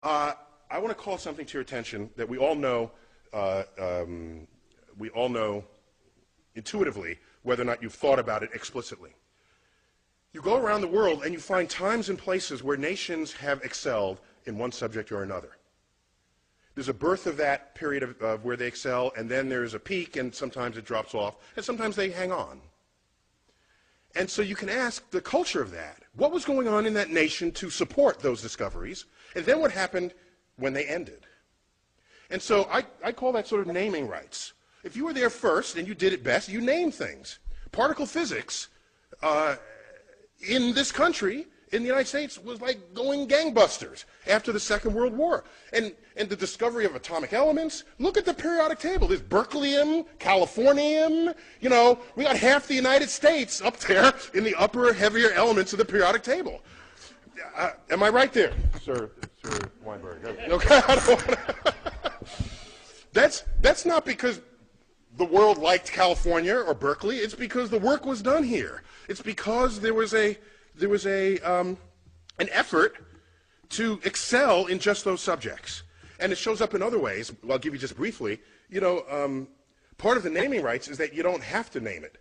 I want to call something to your attention that we all know intuitively, whether or not you've thought about it explicitly. You go around the world and you find times and places where nations have excelled in one subject or another. There's a birth of that period of where they excel, and then there's a peak, and sometimes it drops off, and sometimes they hang on. And so you can ask the culture of that. What was going on in that nation to support those discoveries? And then what happened when they ended? And so I call that sort of naming rights. If you were there first and you did it best, you name things. Particle physics in this country, in the United States, was like going gangbusters after the Second World War. And the discovery of atomic elements, look at the periodic table. There's berkelium, californium, you know, we got half the United States up there in the upper, heavier elements of the periodic table. Am I right there, Sir Weinberg? Okay, I don't wanna That's not because the world liked California or Berkeley. It's because the work was done here. It's because there was an effort to excel in just those subjects. And it shows up in other ways. I'll give you just briefly. You know, part of the naming rights is that you don't have to name it.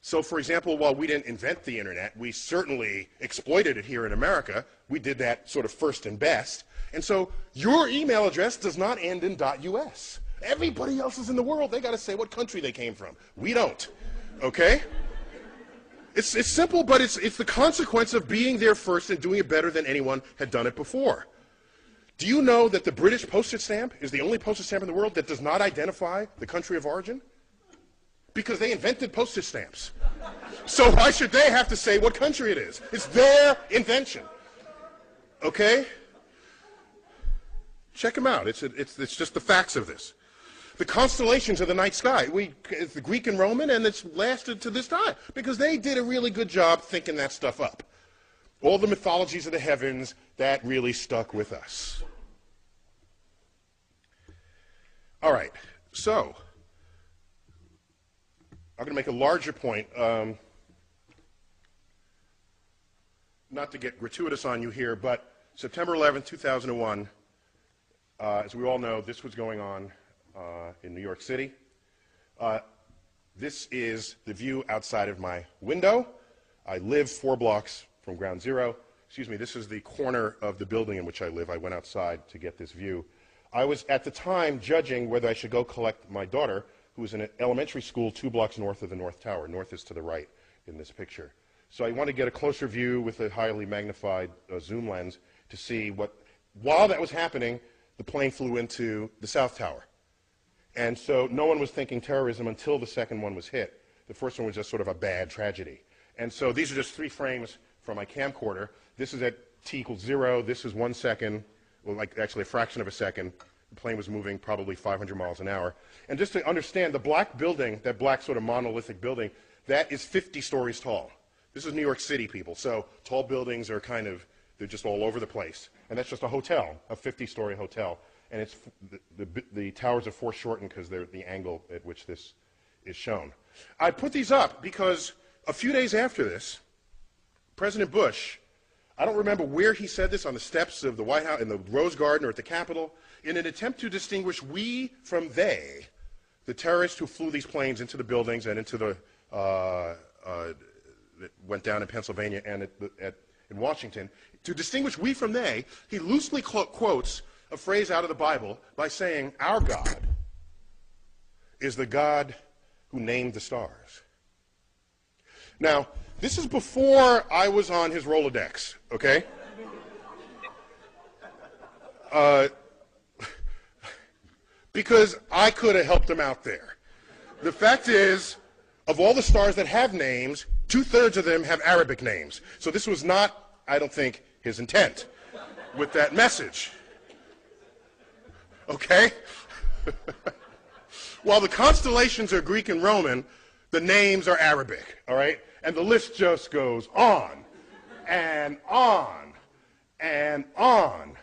So, for example, while we didn't invent the internet, we certainly exploited it here in America. We did that sort of first and best. And so your email address does not end in .us. Everybody else is in the world, they got to say what country they came from. We don't. Okay? It's simple, but it's the consequence of being there first and doing it better than anyone had done it before. Do you know that the British postage stamp is the only postage stamp in the world that does not identify the country of origin? Because they invented postage stamps. So why should they have to say what country it is? It's their invention. Okay? Check them out. It's just the facts of this. The constellations of the night sky, it's the Greek and Roman, and it's lasted to this time because they did a really good job thinking that stuff up. All the mythologies of the heavens, that really stuck with us. All right, so I'm going to make a larger point, not to get gratuitous on you here, but September 11th, 2001, as we all know, this was going on in New York City. This is the view outside of my window. I live 4 blocks from ground zero. Excuse me, this is the corner of the building in which I live. I went outside to get this view. I was at the time judging whether I should go collect my daughter, who was in an elementary school 2 blocks north of the North Tower. North is to the right in this picture. So I want to get a closer view with a highly magnified zoom lens to see what, while that was happening, the plane flew into the South Tower. And so no one was thinking terrorism until the second one was hit. The first one was just sort of a bad tragedy. And so these are just 3 frames from my camcorder. This is at t equals 0. This is 1 second, well, like actually a fraction of a second. The plane was moving probably 500 miles an hour. And just to understand, the black building, that black sort of monolithic building, that is 50 stories tall. This is New York City, people. So tall buildings are kind of, they're just all over the place. And that's just a hotel, a 50-story hotel. And it's the towers are foreshortened because they're the angle at which this is shown. I put these up because a few days after this, President Bush, I don't remember where he said this, on the steps of the White House, in the Rose Garden or at the Capitol, in an attempt to distinguish we from they, the terrorists who flew these planes into the buildings and into the, that went down in Pennsylvania and in Washington, to distinguish we from they, he loosely quotes a phrase out of the Bible by saying, our God is the God who named the stars. Now, this is before I was on his Rolodex, okay? Because I could have helped him out there. The fact is, of all the stars that have names, 2/3 of them have Arabic names. So this was not, I don't think, his intent with that message. Okay? While the constellations are Greek and Roman, the names are Arabic, all right? And the list just goes on and on and on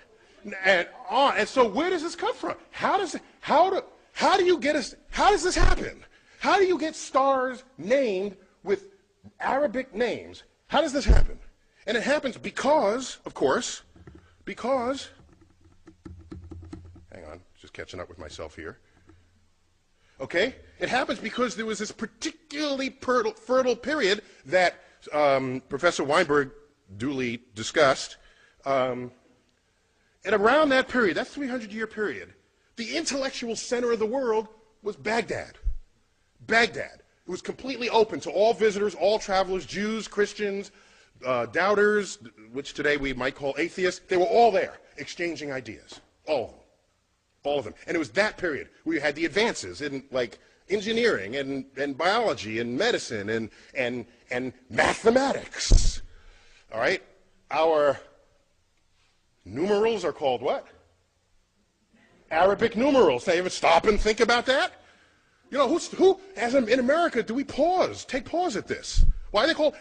and on. And so where does this come from? How does this happen? How do you get stars named with Arabic names? How does this happen? And it happens because, of course, because Hang on, just catching up with myself here. Okay? It happens because there was this particularly fertile period that Professor Weinberg duly discussed. And around that period, that 300-year period, the intellectual center of the world was Baghdad. Baghdad. It was completely open to all visitors, all travelers, Jews, Christians, doubters, which today we might call atheists. They were all there, exchanging ideas. All of them. All of them. And it was that period where you had the advances in, like, engineering and biology and medicine and mathematics. All right? Our numerals are called what? Arabic numerals. They ever stop and think about that? You know, in America, do we take pause at this? Why are they called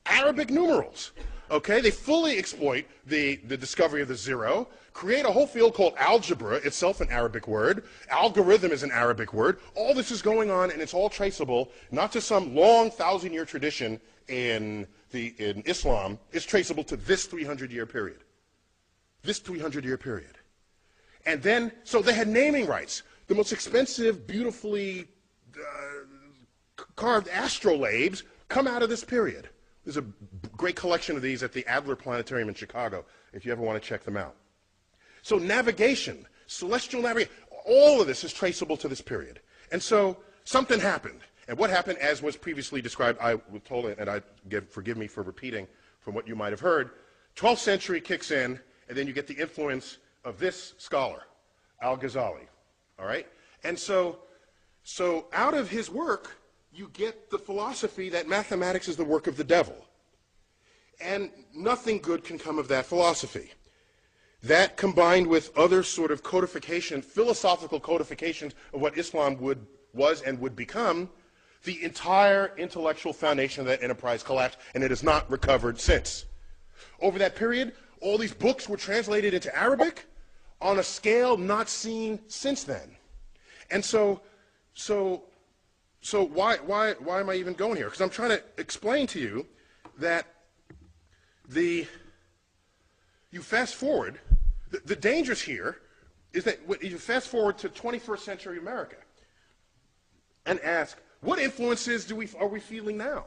Arabic numerals? Okay, they fully exploit the discovery of the zero, create a whole field called algebra, itself an Arabic word. Algorithm is an Arabic word. All this is going on, and it's all traceable, not to some long 1,000-year tradition in Islam. It's traceable to this 300-year period. This 300-year period. And then, so they had naming rights. The most expensive, beautifully carved astrolabes come out of this period. There's a great collection of these at the Adler Planetarium in Chicago, if you ever want to check them out. So navigation, celestial navigation, all of this is traceable to this period. And so something happened. And what happened, as was previously described, I was told, and forgive me for repeating from what you might have heard, 12th century kicks in, and then you get the influence of this scholar, Al-Ghazali. All right? And so out of his work, you get the philosophy that mathematics is the work of the devil. And nothing good can come of that philosophy. That, combined with other sort of codification, philosophical codifications of what Islam was and would become, the entire intellectual foundation of that enterprise collapsed, and it has not recovered since. Over that period, all these books were translated into Arabic on a scale not seen since then. And so why am I even going here? Because I'm trying to explain to you that you fast forward, the dangers here is that you fast forward to 21st century America and ask, what influences are we feeling now?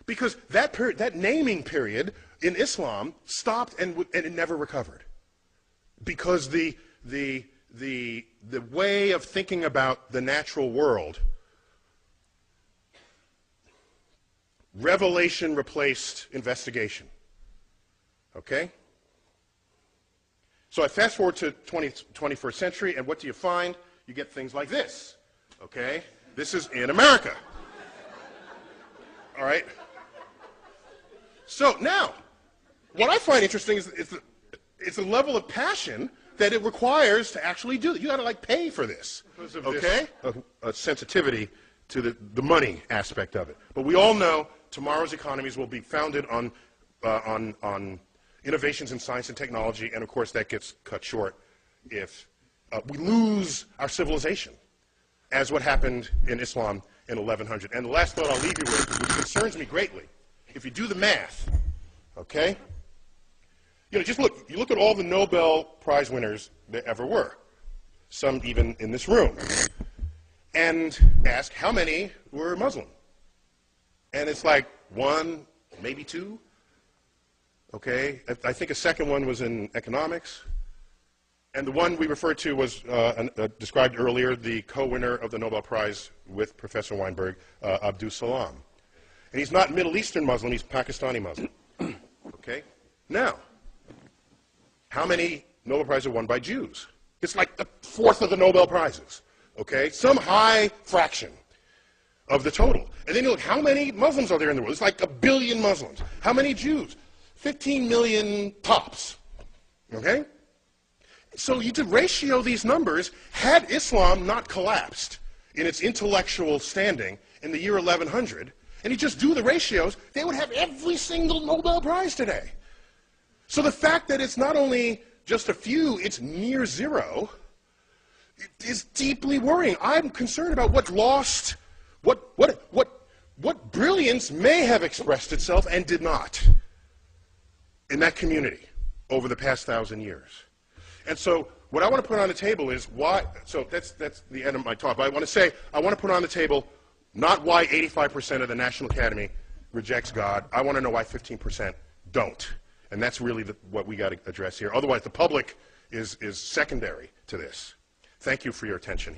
Because that period, that naming period in Islam stopped and it never recovered. Because the way of thinking about the natural world, revelation replaced investigation. Okay? So I fast forward to 21st century, and what do you find? You get things like this. Okay? This is in America. All right? So now, what I find interesting is the level of passion that it requires to actually do it. You got to, like, pay for this. Because of okay? A sensitivity to the money aspect of it. But we all know tomorrow's economies will be founded on innovations in science and technology, and of course that gets cut short if we lose our civilization, as what happened in Islam in 1100. And the last thought I'll leave you with, which concerns me greatly, if you do the math, okay? You know, you look at all the Nobel Prize winners there ever were, some even in this room, and ask how many were Muslim. And it's like one, maybe two. Okay, I think a second one was in economics. And the one we referred to was described earlier, the co-winner of the Nobel Prize with Professor Weinberg, Abdul Salam. And he's not Middle Eastern Muslim, he's Pakistani Muslim. Okay? Now, how many Nobel Prizes are won by Jews? It's like a fourth of the Nobel Prizes. Okay? Some high fraction of the total. And then you look, how many Muslims are there in the world? It's like 1 billion Muslims. How many Jews? 15 million tops. Okay? So you could ratio these numbers. Had Islam not collapsed in its intellectual standing in the year 1100, and you just do the ratios, they would have every single Nobel Prize today. So the fact that it's not only just a few, it's near zero, is deeply worrying. I'm concerned about what lost, what brilliance may have expressed itself and did not in that community over the past 1,000 years. And so what I want to put on the table is why, so that's the end of my talk, but I want to put on the table not why 85% of the National Academy rejects God. I want to know why 15% don't. And that's really what we got to address here. Otherwise, the public is secondary to this. Thank you for your attention here.